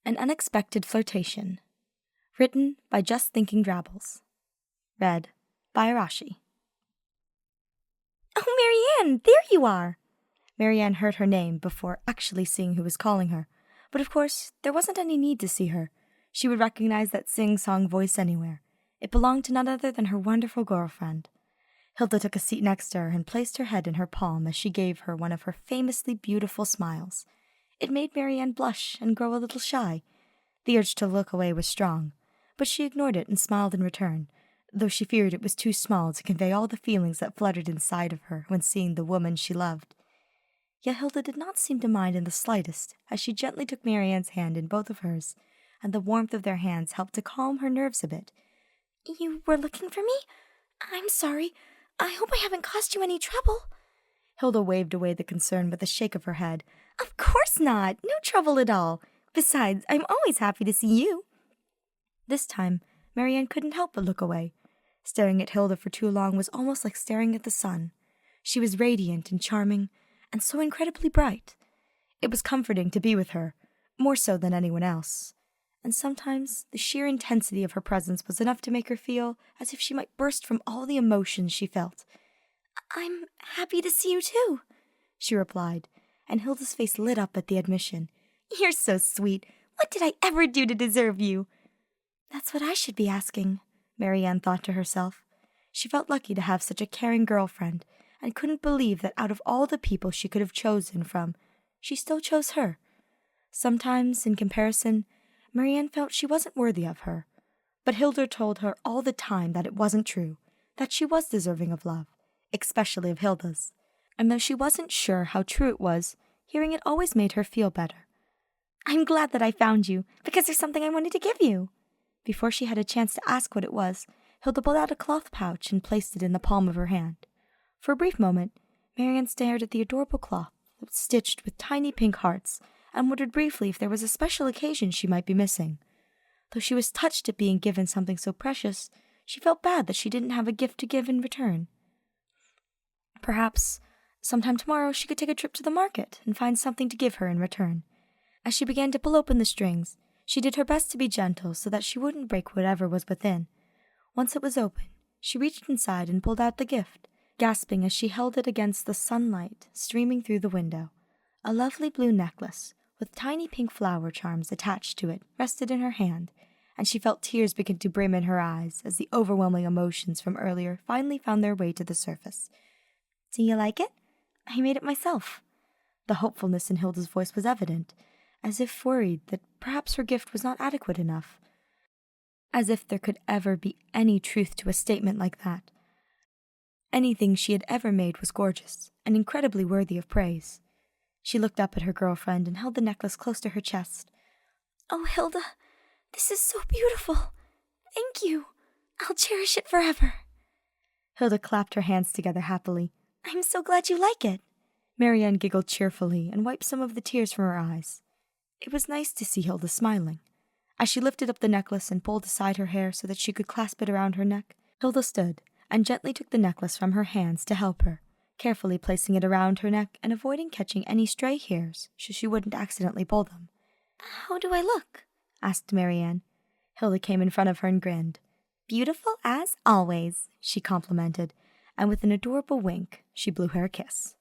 An Unexpected Flirtation. Written by Just Thinking Drabbles. Read by Arashi. "Oh, Marianne, there you are!" Marianne heard her name before actually seeing who was calling her. But of course, there wasn't any need to see her. She would recognize that sing-song voice anywhere. It belonged to none other than her wonderful girlfriend. Hilda took a seat next to her and placed her head in her palm as she gave her one of her famously beautiful smiles. It made Marianne blush and grow a little shy. The urge to look away was strong, but she ignored it and smiled in return, though she feared it was too small to convey all the feelings that fluttered inside of her when seeing the woman she loved. Yet Hilda did not seem to mind in the slightest, as she gently took Marianne's hand in both of hers, and the warmth of their hands helped to calm her nerves a bit. "You were looking for me? I'm sorry. I hope I haven't caused you any trouble." Hilda waved away the concern with a shake of her head. "Of course not. No trouble at all. Besides, I'm always happy to see you." This time, Marianne couldn't help but look away. Staring at Hilda for too long was almost like staring at the sun. She was radiant and charming, and so incredibly bright. It was comforting to be with her, more so than anyone else. And sometimes the sheer intensity of her presence was enough to make her feel as if she might burst from all the emotions she felt. "I'm happy to see you too," she replied, and Hilda's face lit up at the admission. "You're so sweet. What did I ever do to deserve you?" "That's what I should be asking," Marianne thought to herself. She felt lucky to have such a caring girlfriend, and couldn't believe that out of all the people she could have chosen from, she still chose her. Sometimes, in comparison, Marianne felt she wasn't worthy of her, but Hilda told her all the time that it wasn't true, that she was deserving of love, especially of Hilda's. And though she wasn't sure how true it was, hearing it always made her feel better. "I'm glad that I found you, because there's something I wanted to give you." Before she had a chance to ask what it was, Hilda pulled out a cloth pouch and placed it in the palm of her hand. For a brief moment, Marianne stared at the adorable cloth that was stitched with tiny pink hearts, and wondered briefly if there was a special occasion she might be missing. Though she was touched at being given something so precious, she felt bad that she didn't have a gift to give in return. Perhaps sometime tomorrow she could take a trip to the market and find something to give her in return. As she began to pull open the strings, she did her best to be gentle so that she wouldn't break whatever was within. Once it was open, she reached inside and pulled out the gift, gasping as she held it against the sunlight streaming through the window. A lovely blue necklace, with tiny pink flower charms attached to it, rested in her hand, and she felt tears begin to brim in her eyes as the overwhelming emotions from earlier finally found their way to the surface. "Do you like it? I made it myself." The hopefulness in Hilda's voice was evident, as if worried that perhaps her gift was not adequate enough. As if there could ever be any truth to a statement like that. Anything she had ever made was gorgeous and incredibly worthy of praise. She looked up at her girlfriend and held the necklace close to her chest. "Oh, Hilda, this is so beautiful. Thank you. I'll cherish it forever." Hilda clapped her hands together happily. "I'm so glad you like it." Marianne giggled cheerfully and wiped some of the tears from her eyes. It was nice to see Hilda smiling. As she lifted up the necklace and pulled aside her hair so that she could clasp it around her neck, Hilda stood and gently took the necklace from her hands to help her, carefully placing it around her neck and avoiding catching any stray hairs so she wouldn't accidentally pull them. "How do I look?" asked Marianne. Hilda came in front of her and grinned. "Beautiful as always," she complimented, and with an adorable wink, she blew her a kiss.